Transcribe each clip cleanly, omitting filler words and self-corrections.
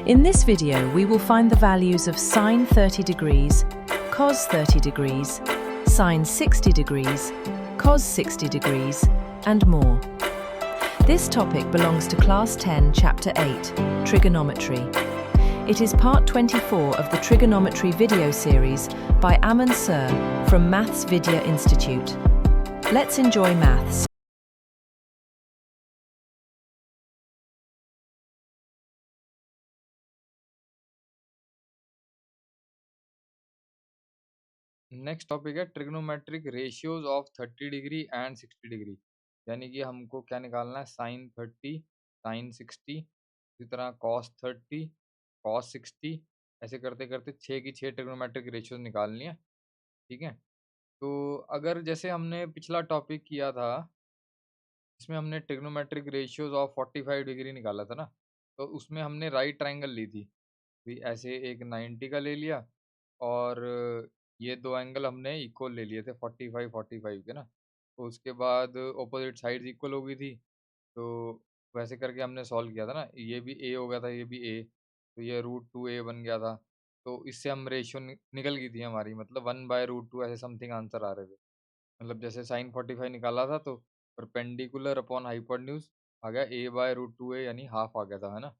In this video, we will find the values of sine 30 degrees, cos 30 degrees, sine 60 degrees, cos 60 degrees, and more. This topic belongs to Class 10, Chapter 8, Trigonometry. It is part 24 of the Trigonometry video series by Aman Sir from Maths Vidya Institute. Let's enjoy maths. Next topic है trigonometric ratios of 30 degree and 60 degree. यानी कि हमको क्या निकालना है, sign 30, sign 60, इसी तरह cos 30, cos 60, ऐसे करते करते 6 की 6 ट्रिग्नोमेट्रिक रेशियोज निकालनी है। ठीक है, तो अगर जैसे हमने पिछला टॉपिक किया था इसमें हमने ट्रिग्नोमेट्रिक रेशियोज ऑफ 45 डिग्री निकाला था ना, तो उसमें हमने राइट ट्रायंगल ली थी। भी ऐसे एक 90 का ले लिया और ये दो एंगल हमने इक्वल ले लिए थे 45 के ना। तो उसके बाद ऑपोजिट साइड्स इक्वल हो गई थी, तो वैसे करके हमने सॉल्व किया था ना। ये भी ए हो गया था, ये भी ए, तो ये √2a बन गया था। तो इससे हम रेशियो निकल गई थी हमारी, मतलब 1/√2 ऐसे समथिंग आंसर आ रहे थे। मतलब जैसे साइन 45 निकाला था तो परपेंडिकुलर अपॉन हाइपोटेन्यूज आ गया a/√2a, यानी हाफ आ गया था, है ना।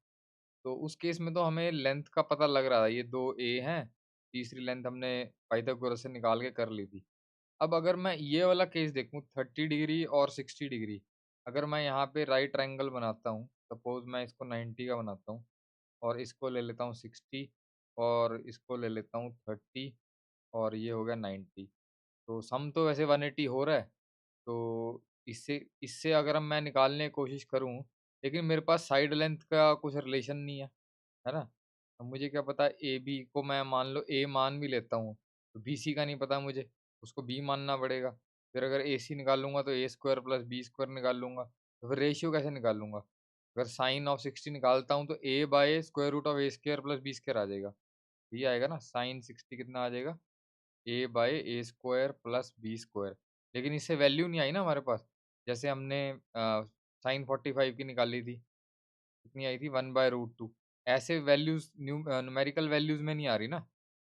तो उस केस में तो हमें लेंथ का पता लग रहा है, ये दो ए हैं, तीसरी लेंथ हमने पाइथागोरस से निकाल के कर ली थी। अब अगर मैं ये वाला केस देखूं 30 डिग्री और 60 डिग्री, अगर मैं यहाँ पे राइट ट्रायंगल बनाता हूँ, सपोज मैं इसको 90 का बनाता हूँ और इसको ले लेता हूँ 60 और इसको ले लेता हूँ 30 और ये हो गया 90। तो सम तो वैसे 180 हो रहा है, तो इससे इससे अगर मैं निकालने की कोशिश करूँ, लेकिन मेरे पास साइड लेंथ का कुछ रिलेशन नहीं है ना। अब मुझे क्या पता, ए बी को मैं मान लो ए मान भी लेता हूँ, तो बी सी का नहीं पता मुझे, उसको बी मानना पड़ेगा। फिर अगर ए सी निकालूंगा तो ए स्क्वायर प्लस बी स्क्वायर निकाल लूंगा, तो फिर रेशियो कैसे निकालूंगा। अगर साइन ऑफ 60 निकालता हूँ तो A by square root of A square plus B square आ जाएगा। ये आएगा ना, साइन 60 कितना आ जाएगा, A by A square plus B square. लेकिन इससे वैल्यू नहीं आई ना हमारे पास, जैसे हमने साइन 45 की निकाली थी, कितनी आई थी, 1/√2। ऐसे वैल्यूज न्यूमेरिकल वैल्यूज में नहीं आ रही ना,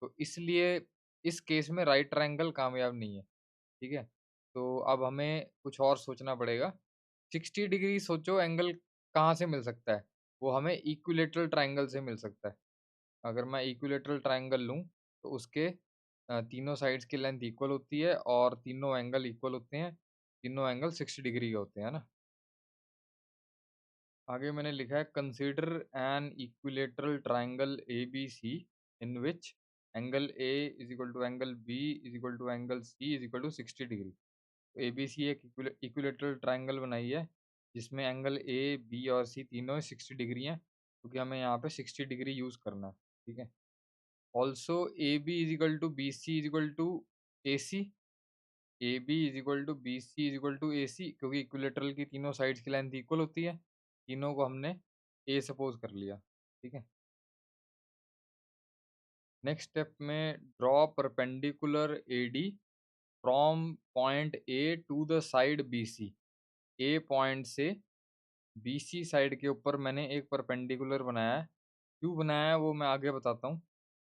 तो इसलिए इस केस में राइट ट्रायंगल कामयाब नहीं है। ठीक है, तो अब हमें कुछ और सोचना पड़ेगा। 60 डिग्री सोचो एंगल कहाँ से मिल सकता है, वो हमें इक्विलेटरल ट्रायंगल से मिल सकता है। अगर मैं इक्विलेटरल ट्रायंगल लूँ तो उसके तीनों साइड्स की लेंथ इक्वल होती है और तीनों एंगल इक्वल होते हैं, तीनों एंगल 60 डिग्री के होते हैं ना। आगे मैंने लिखा है, consider an equilateral triangle A B C in which angle A is equal to angle B is equal to angle C is equal to 60 degree. तो ए बी सी एक इक्विलेटरल ट्रायंगल बनाई है जिसमें एंगल ए बी और सी तीनों 60 degree हैं, क्योंकि हमें यहाँ पे 60 डिग्री यूज़ करना है। ठीक है, also A B is equal to B C is equal to A C, A B is equal to B C is equal to A C, क्योंकि इक्विलेटरल की तीनों साइड्स की लेंथ इक्वल होती है, तीनों को हमने ए सपोज कर लिया। ठीक है, नेक्स्ट स्टेप में draw perpendicular A D from point A to the side B C. A point से बी सी साइड के ऊपर मैंने एक परपेंडिकुलर बनाया है। क्यों बनाया है वो मैं आगे बताता हूँ।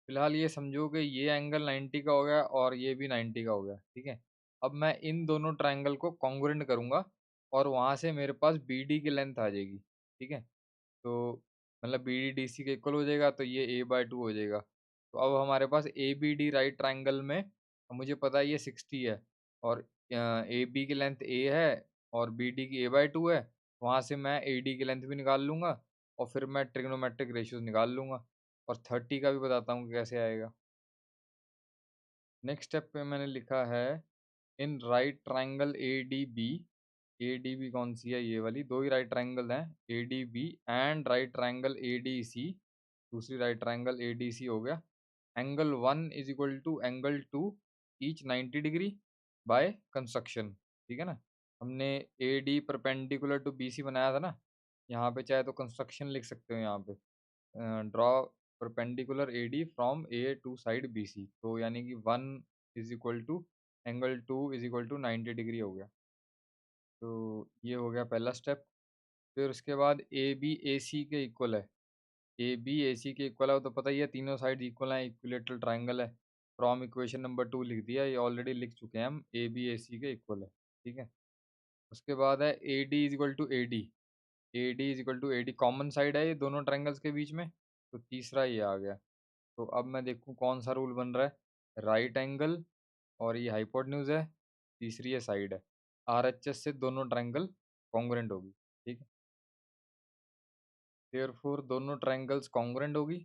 फिलहाल ये समझो कि ये एंगल 90 का हो गया और ये भी 90 का हो गया। ठीक है, अब मैं इन दोनों ट्रायंगल को कॉन्ग्रुएंट करूंगा और वहां से मेरे पास बी डी की लेंथ आ जाएगी। ठीक है, तो मतलब बी डी डी सी के इक्वल हो जाएगा, तो ये a/2 हो जाएगा। तो अब हमारे पास A B D right triangle में, अब मुझे पता है ये 60 है और ए बी की लेंथ ए है और बी डी की a/2 है। वहाँ से मैं ए डी की लेंथ भी निकाल लूंगा और फिर मैं ट्रिग्नोमेट्रिक रेशियोज निकाल लूंगा। और 30 का भी बताता हूँ कि कैसे आएगा। नेक्स्ट स्टेप पे मैंने लिखा है, in right triangle A D B, A D B कौन सी है, ये वाली, दो ही राइट ट्रायंगल हैं, A D B and right triangle A D C, दूसरी right triangle A D C हो गया। Angle 1 is equal to angle 2 each 90 degree by construction. ठीक है ना, हमने A D perpendicular to B C बनाया था ना, यहाँ पे चाहे तो कंस्ट्रक्शन लिख सकते हो यहाँ पे, draw perpendicular A D from A to side B C, तो यानी कि 1 is equal to angle 2 is equal to 90 degree हो गया। तो ये हो गया पहला स्टेप। फिर उसके बाद ए बी ए सी के इक्वल है, ए बी ए सी के इक्वल है, वो तो पता ही है, तीनों साइड इक्वल है, इक्विलेटरल ट्राइंगल है। फ्रॉम इक्वेशन नंबर 2 लिख दिया, ये ऑलरेडी लिख चुके हैं हम, ए बी ए सी के इक्वल है, ठीक है। उसके बाद है A D is equal to A D, A D is equal to A D common side है ये दोनों ट्राइंगल्स के बीच में, तो तीसरा ये आ गया। तो अब मैं देखूँ कौन सा रूल बन रहा है, राइट एंगल और ये हाइपोटेन्यूज है, तीसरी ये साइड है, आर एच एस से दोनों ट्राइंगल कॉन्ग्रुएंट होगी, ठीक है। देयरफॉर दोनों ट्राइंगल्स कॉन्ग्रुएंट होगी,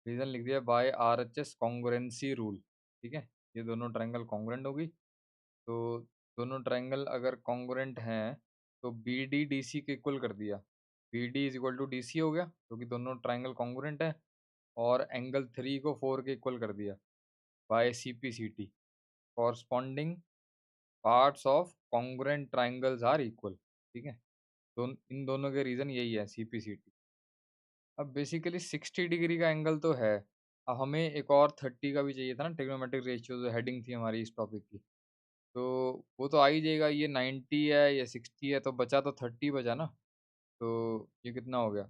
रीजन लिख दिया बाय आर एच एस कॉन्ग्रुएंसी रूल, ठीक है। ये दोनों ट्राइंगल कॉन्ग्रुएंट होगी, तो दोनों ट्राइंगल अगर कॉन्ग्रुएंट हैं तो बी डी डी सी के इक्वल कर दिया, B D is equal to D C हो गया क्योंकि दोनों ट्राइंगल कॉन्ग्रुएंट है, और एंगल 3 को 4 के इक्वल कर दिया by C P C T, corresponding parts of congruent triangles are equal, ठीक है। इन दोनों के रीजन यही है, सी पी सी टी। अब बेसिकली 60 डिग्री का एंगल तो है, अब हमें एक और 30 का भी चाहिए था ना, ट्रिग्नोमेट्रिक रेशियो जो हेडिंग थी हमारी इस टॉपिक की, तो वो तो आ ही जाएगा, ये 90 है, ये 60 है, तो बचा तो 30 बचा ना, तो ये कितना हो गया,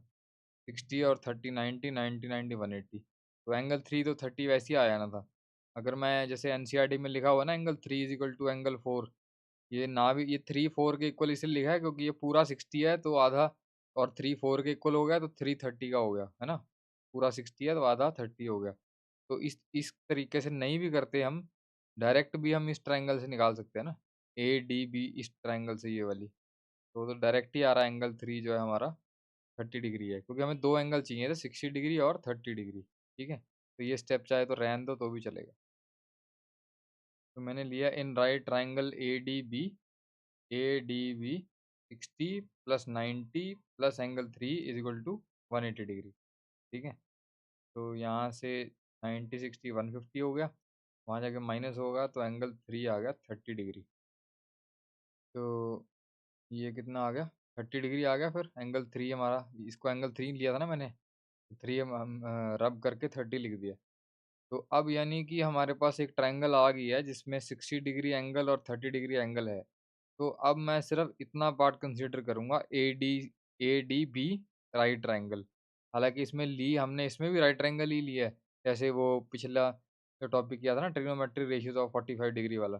60 और 30, 90, 90, 90, 180, तो एंगल 3 तो 30 वैसे ही आया ना था। अगर मैं जैसे एनसीईआरटी में लिखा हुआ ना, angle 3 is equal to angle 4, ये ना भी, ये 3 4 के इक्वल इसलिए लिखा है क्योंकि ये पूरा 60 है तो आधा, और 3 4 के इक्वल हो गया तो 3 30 का हो गया, है ना। पूरा 60 है तो आधा 30 हो गया। तो इस तरीके से नहीं भी करते हम, डायरेक्ट भी हम इस ट्रायंगल से निकाल सकते हैं ना, ए डी बी इस ट्रायंगल से, ये वाली, तो डायरेक्ट ही आ रहा है एंगल 3 जो है हमारा 30 डिग्री है, क्योंकि हमें दो एंगल चाहिए थे, 60 डिग्री और 30 डिग्री, ठीक है। तो ये स्टेप चाहे तो रहने दो तो भी चलेगा। तो मैंने लिया in right triangle A D B 60 plus 90 plus angle 3 is equal to 180 degree, ठीक है। तो यहाँ से 90 60 150 हो गया, वहाँ जाके माइनस होगा तो एंगल 3 आ गया 30 डिग्री। तो ये कितना आ गया, 30 डिग्री आ गया, फिर एंगल 3 हमारा, इसको एंगल 3 लिया था ना मैंने, 3 हम रब करके 30 लिख दिया। तो अब यानी कि हमारे पास एक ट्रायंगल आ गई है जिसमें 60 डिग्री एंगल और 30 डिग्री एंगल है। तो अब मैं सिर्फ इतना पार्ट कंसीडर करूंगा, A D B right triangle. हालांकि इसमें ली हमने, इसमें भी राइट ट्रायंगल ही लिया है, जैसे वो पिछला जो टॉपिक किया था ना, ट्रिग्नोमेट्रिक रेशियोज ऑफ 45 डिग्री वाला,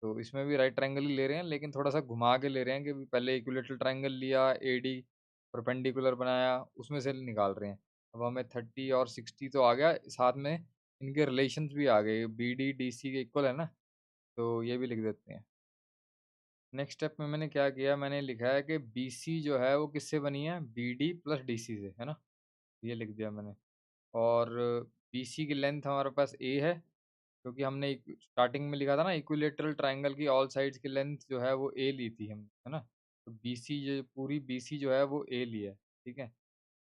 तो इसमें भी राइट ट्रायंगल ही ले रहे हैं, लेकिन थोड़ा सा घुमा के ले रहे हैं कि पहले इक्विलेटरल ट्रायंगल लिया, ए डी परपेंडिकुलर बनाया, उसमें से निकाल रहे हैं। अब हमें 30 और 60 तो आ गया, साथ में इनके रिलेशंस भी आ गए, बी डी डी सी के इक्वल है ना, तो ये भी लिख देते हैं। नेक्स्ट स्टेप में मैंने क्या किया, मैंने लिखा है कि बी सी जो है वो किससे बनी है, B D plus D C से, है ना, ये लिख दिया मैंने। और बी सी की लेंथ हमारे पास ए है, क्योंकि हमने स्टार्टिंग में लिखा था ना, इक्विलेटरल ट्राइंगल की ऑल साइड्स की लेंथ जो है वो ए ली थी हम, है ना। तो बी सी जो पूरी बी सी जो है वो ए लिया है, ठीक है।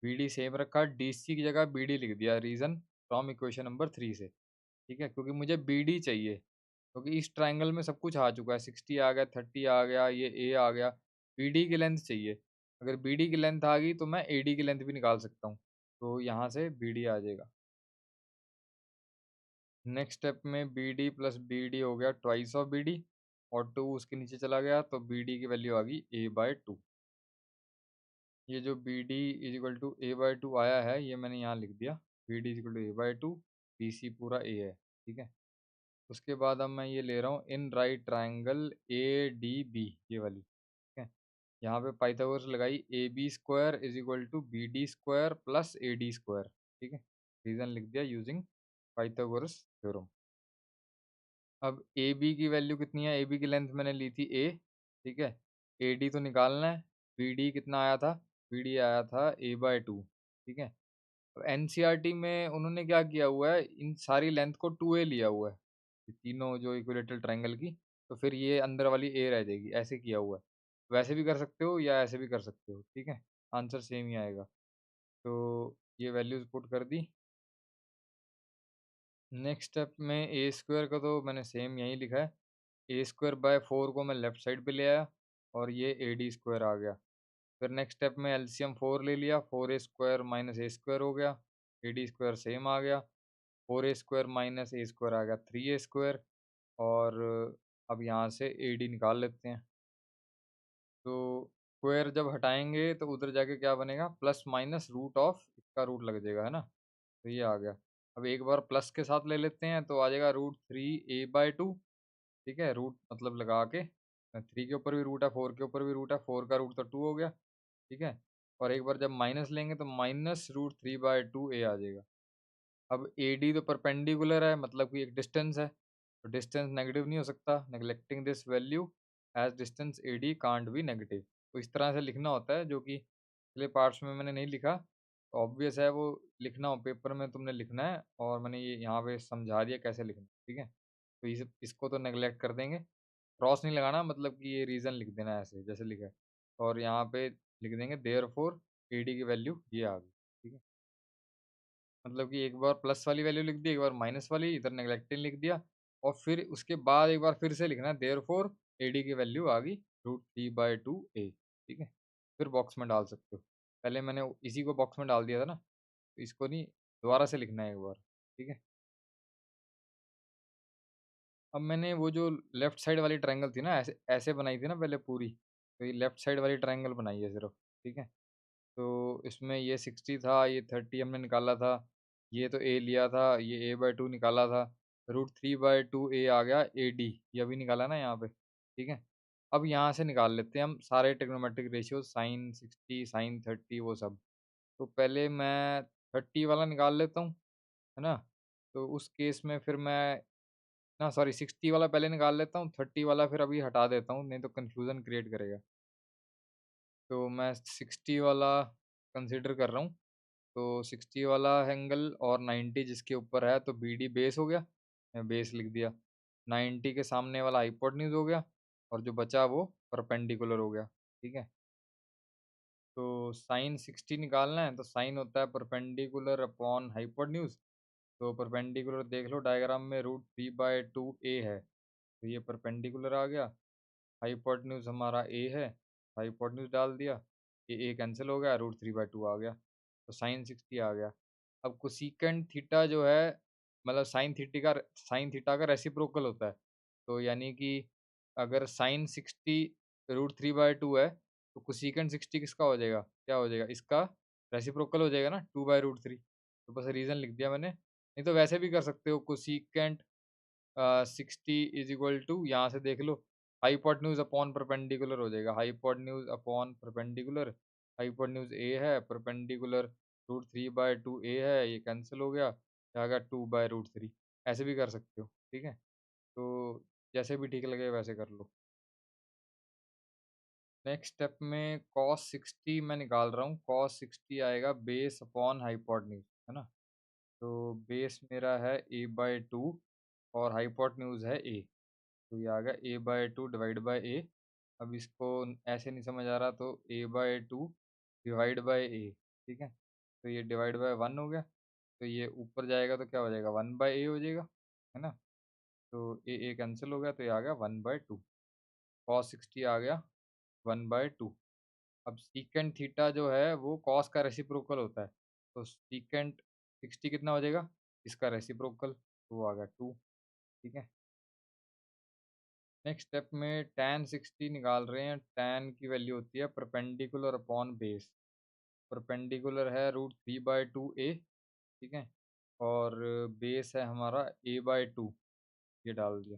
बी डी सेम रखा, डी सी की जगह बी डी लिख दिया, रीज़न फ्रॉम इक्वेशन नंबर 3 से, ठीक है, क्योंकि मुझे बी डी चाहिए, क्योंकि इस ट्रायंगल में सब कुछ आ चुका है, 60 आ गया, 30 आ गया, ये ए आ गया, बी डी की लेंथ चाहिए। अगर बी डी की लेंथ आ गई तो मैं ए डी की लेंथ भी निकाल सकता हूँ, तो यहाँ से बी डी आ जाएगा। नेक्स्ट स्टेप में B D plus B D हो गया ट्वाइस ऑफ बी डी, और 2 उसके नीचे चला गया, तो बी डी की वैल्यू आ गई ए बाय 2। ये जो B D is equal to A by 2 आया है, ये मैंने यहाँ लिख दिया, B D is equal to A by 2, B C पूरा ए है, ठीक है। उसके बाद अब मैं ये ले रहा हूँ in right triangle A D B, ये वाली, ठीक है। यहाँ पे पाइथागोरस लगाई, A B square is equal to B D square plus A D square, ठीक है। रीजन लिख दिया यूजिंग पाइथागोरस थ्योरम। अब ए बी की वैल्यू कितनी है, ए बी की लेंथ मैंने ली थी ए, ठीक है। ए डी तो निकालना है, बी डी कितना आया था, बी डी आया था ए बाय 2, ठीक है। अब एनसीईआरटी में उन्होंने क्या किया हुआ है, इन सारी लेंथ को 2a लिया हुआ है, ये तीनों जो इक्विलेटरल ट्रायंगल की, तो फिर ये अंदर वाली a रह जाएगी, ऐसे किया हुआ है। वैसे भी कर सकते हो या ऐसे भी कर सकते हो, ठीक है, आंसर सेम ही आएगा। तो ये वैल्यूज पुट कर दी। नेक्स्ट स्टेप में ए स्क्वायर का तो मैंने सेम यही लिखा है, ए स्क्वायर बाय 4 को मैं लेफ्ट साइड पे ले आया, और ये ए डी स्क्वायर आ गया। फिर नेक्स्ट स्टेप में एलसीएम 4 ले लिया, 4a स्क्वायर माइनस ए स्क्वायर हो गया, ए डी स्क्वायर सेम आ गया, 4a स्क्वायर माइनस ए स्क्वायर आ गया 3a स्क्वायर, और अब यहाँ से ए डी निकाल लेते हैं। तो स्क्वायर जब हटाएंगे तो उधर जाके क्या बनेगा, प्लस माइनस रूट ऑफ का रूट लग जाएगा, है ना? तो ये आ गया। अब एक बार प्लस के साथ ले लेते हैं तो आ जाएगा √3a/2, ठीक है? रूट मतलब लगा के 3 के ऊपर भी रूट है, 4 के ऊपर भी रूट है, 4 का रूट तो 2 हो गया, ठीक है? और एक बार जब माइनस लेंगे तो -√3/2a आ जाएगा। अब AD तो परपेंडिकुलर है, मतलब कि एक डिस्टेंस है, तो डिस्टेंस नेगेटिव नहीं हो सकता। Neglecting this value as distance AD can't be negative. तो इस तरह से लिखना होता है, जो कि पिछले पार्ट्स में मैंने नहीं लिखा। ऑब्वियस है वो लिखना हो पेपर में, तुमने लिखना है, और मैंने ये यहाँ पे समझा दिया कैसे लिखना है, ठीक है? तो इसको तो नेगलेक्ट कर देंगे। क्रॉस नहीं लगाना, मतलब कि ये रीज़न लिख देना है ऐसे जैसे लिखा है, और यहाँ पे लिख देंगे देयरफॉर AD की वैल्यू ये आ गई, ठीक है? मतलब कि एक बार प्लस वाली वैल्यू लिख दी, एक बार माइनस वाली, इधर नेगलेक्टिंग लिख दिया, और फिर उसके बाद एक बार फिर से लिखना है देयरफॉर AD की वैल्यू आ गई √3/2a, ठीक है? फिर बॉक्स में डाल सकते हो। पहले मैंने इसी को बॉक्स में डाल दिया था ना, तो इसको नहीं, दोबारा से लिखना है एक बार, ठीक है? अब मैंने वो जो लेफ्ट साइड वाली ट्रायंगल थी ना, ऐसे ऐसे बनाई थी ना पहले पूरी, तो ये लेफ्ट साइड वाली ट्रायंगल बनाई है सिर्फ, ठीक है? तो इसमें ये 60 था, ये 30 हमने निकाला था, ये तो a लिया था, ये a/2 निकाला था, √3/2a आ गया AD, ये अभी निकाला ना यहाँ पे, ठीक है? अब यहाँ से निकाल लेते हैं हम सारे ट्रिग्नोमेट्रिक रेशियोज़, sin 60, sin 30 वो सब। तो पहले मैं 30 वाला निकाल लेता हूँ, है ना? तो उस केस में फिर मैं ना, सॉरी, 60 वाला पहले निकाल लेता हूँ, 30 वाला फिर अभी हटा देता हूँ, नहीं तो कन्फ्यूज़न क्रिएट करेगा। तो मैं 60 वाला कंसीडर कर रहा हूँ। तो 60 वाला एंगल और 90 जिसके ऊपर है, तो BD बेस हो गया, बेस लिख दिया। 90 के सामने वाला हाइपोटेन्यूज हो गया, और जो बचा वो परपेंडिकुलर हो गया, ठीक है? तो साइन 60 निकालना है, तो साइन होता है परपेंडिकुलर अपॉन हाइपोटेन्यूज। तो परपेंडिकुलर देख लो डायग्राम में, √3/2a है, तो ये परपेंडिकुलर आ गया। हाइपोटेन्यूज हमारा a है, हाइपोटेन्यूज डाल दिया, ये a कैंसिल हो गया, √3/2 आ गया, तो साइन 60 आ गया। अब कोसेकेंट थीटा जो है, मतलब साइन थीटा का रेसिप्रोकल होता है, तो यानी कि अगर साइन 60 √3/2 है, तो कोसेकेंट 60 किसका हो जाएगा, क्या हो जाएगा, इसका रेसिप्रोकल हो जाएगा ना, 2/√3। तो बस रीज़न लिख दिया मैंने, नहीं तो वैसे भी कर सकते हो, कोसेकेंट 60 इज इक्वल टू, यहाँ से देख लो, हाइपोटेन्यूज अपॉन परपेंडिकुलर हो जाएगा, hypotenuse upon perpendicular, hypotenuse A है, परपेंडिकुलर √3/2a है, ये कैंसिल हो गया, क्या गया 2/√3। ऐसे भी कर सकते हो, ठीक है? तो जैसे भी ठीक लगे वैसे कर लो। नेक्स्ट स्टेप में cos 60 मैं निकाल रहा हूँ, cos 60 आएगा बेस अपॉन हाइपोटेन्यूज, है ना? तो बेस मेरा है a/2, और हाइपोटेन्यूज है a, तो ये आ गया a/2 डिवाइड बाय a। अब इसको ऐसे नहीं समझ आ रहा, तो a/2 डिवाइड बाय a, ठीक है? तो ये डिवाइड बाय 1 हो गया, तो ये ऊपर जाएगा तो क्या हो जाएगा, 1/a हो जाएगा, है ना? तो a कैंसिल हो गया, तो ये आ गया 1/2, cos 60 आ गया 1/2। अब सीकेंट थीटा जो है वो कॉस का रेसिप्रोकल होता है, तो सीकेंट 60 कितना हो जाएगा, इसका रेसिप्रोकल, तो वो आ गया 2, ठीक है? नेक्स्ट स्टेप में tan 60 निकाल रहे हैं, tan की वैल्यू होती है परपेंडिकुलर अपॉन बेस। परपेंडिकुलर है √3/2a, ठीक है? और बेस है हमारा a/2, ये डाल दिया।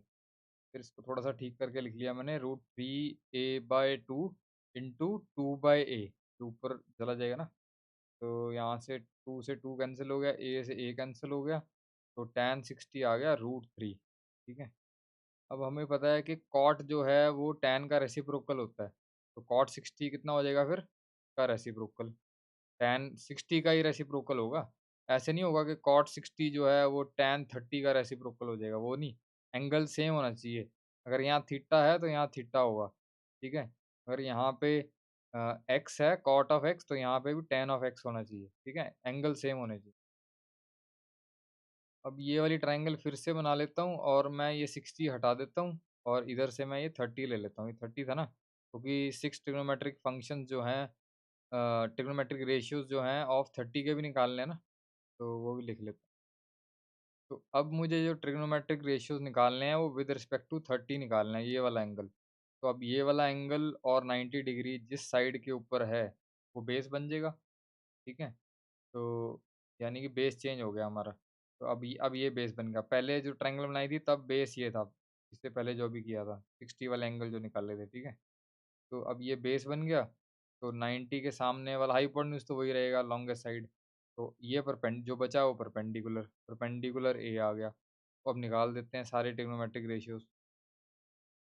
फिर इसको थोड़ा सा ठीक करके लिख लिया मैंने, √3a/2 इंटू 2/a, जो ऊपर चला जाएगा ना, तो यहाँ से 2 से 2 कैंसिल हो गया, a से a कैंसिल हो गया, तो tan 60 आ गया √3, ठीक है? अब हमें पता है कि कॉट जो है वो tan का रेसिप्रोकल होता है, तो कॉट 60 कितना हो जाएगा फिर, का रेसिप्रोकल, tan 60 का ही रेसिप्रोकल होगा। ऐसे नहीं होगा कि कॉट 60 जो है वो tan 30 का रेसिप्रोकल हो जाएगा, वो नहीं, एंगल सेम होना चाहिए। अगर यहाँ थीटा है तो यहाँ थीटा होगा, ठीक है? अगर यहाँ पे एक्स है, कॉट ऑफ एक्स, तो यहाँ पे भी tan ऑफ एक्स होना चाहिए, ठीक है? एंगल सेम होने चाहिए। अब ये वाली ट्रायंगल फिर से बना लेता हूँ, और मैं ये 60 हटा देता हूँ, और इधर से मैं ये 30 ले लेता हूँ। ये 30 था ना, क्योंकि 6 ट्रिग्नोमेट्रिक फंक्शंस जो हैं, ट्रिग्नोमेट्रिक रेशियोज़ जो हैं ऑफ 30 के भी निकालने हैं ना, तो वो भी लिख लेता हूँ। तो अब मुझे जो ट्रिग्नोमेट्रिक रेशियोज़ निकालने हैं वो विद रिस्पेक्ट टू 30 निकालना है, ये वाला एंगल। तो अब ये वाला एंगल और 90 डिग्री जिस साइड के ऊपर है, वो बेस बन जाएगा, ठीक है? तो यानी कि बेस चेंज हो गया हमारा। तो अब ये बेस बन गया। पहले जो ट्रायंगल बनाई थी तब बेस ये था, इससे पहले जो भी किया था, 60 वाला एंगल जो निकाले थे, ठीक है? तो अब ये बेस बन गया, तो 90 के सामने वाला हाइपोटेन्यूज तो वही रहेगा लॉन्गेस्ट साइड। तो ये जो बचा वो परपेंडिकुलर, परपेंडिकुलर ए आ गया। तो अब निकाल देते हैं सारे ट्रिग्नोमेट्रिक रेशियोज़।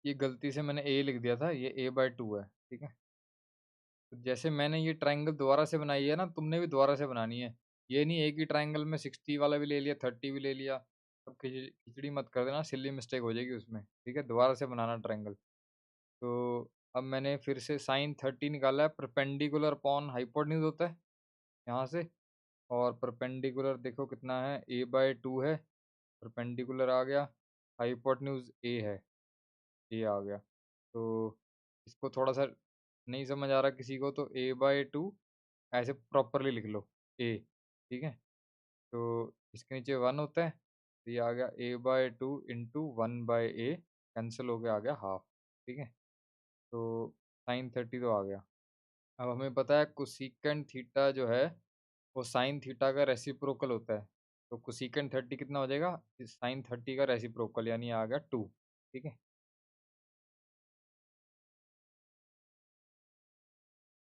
ये गलती से मैंने ए लिख दिया था, ये a/2 है, ठीक है? तो जैसे मैंने ये ट्रायंगल दोबारा से बनाई है ना, तुमने भी दोबारा से बनानी है। ये नहीं एक ही ट्रायंगल में 60 वाला भी ले लिया, 30 भी ले लिया। अब खिचड़ी मत कर देना, सिली मिस्टेक हो जाएगी उसमें, ठीक है? दोबारा से बनाना ट्रायंगल। तो अब मैंने फिर से साइन 30 निकाला है, परपेंडिकुलर अपॉन हाइपोटेन्यूज होता है यहाँ से। और परपेंडिकुलर देखो कितना है, a/2 है, परपेंडिकुलर आ गया, हाइपोटेन्यूज a है, a आ गया। तो इसको थोड़ा-सा नहीं समझ आ रहा किसी को, तो a/2 ऐसे प्रॉपरली लिख लो, a, ठीक है? तो इसके नीचे 1 होता है, तो ये आ गया a/2 इंटू 1/a, कैंसल हो गया, आ गया हाफ, ठीक है? तो साइन 30 तो आ गया। अब हमें पता है कोसेकेंट थीटा जो है वो साइन थीटा का रेसिप्रोकल होता है। तो कोसेकेंट 30 कितना हो जाएगा? साइन 30 का रेसिप्रोकल, यानी आ गया 2, ठीक है?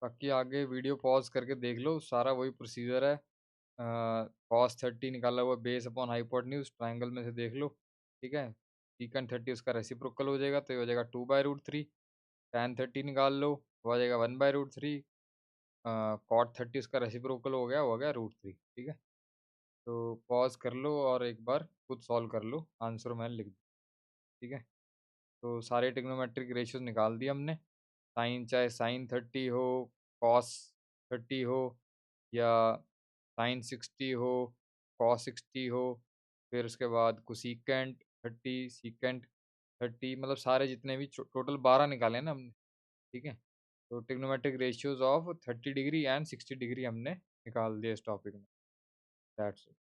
बाकी आगे वीडियो पॉज़ करके देख लो, सारा वही प्रोसीजर है। कॉस 30 निकाला हुआ बेस अपॉन हाइपोटेन्यूज, ट्रायंगल में से देख लो, ठीक है? सीकंट 30 उसका रेसिप्रोकल हो जाएगा, तो ये हो जाएगा 2/√3। टैन 30 निकाल लो, वो आ जाएगा 1/√3। कॉट 30 उसका रेसिप्रोकल हो गया √3, ठीक है? तो पॉज़ कर लो और एक बार खुद सॉल्व कर लो, आंसर मैंने लिख दिया, ठीक है? तो सारे ट्रिग्नोमेट्रिक रेशियोज़ निकाल दिए हमने। साइन चाहे साइन 30 हो, कॉस 30 हो, या साइन 60 हो, कॉस 60 हो, फिर उसके बाद कोसेकेंट 30, सीकेंट 30, मतलब सारे जितने भी टोटल 12 निकाले हैं ना हमने, ठीक है? तो trigonometric ratios of 30 degree and 60 degree हमने निकाल दिए इस टॉपिक में। That's it.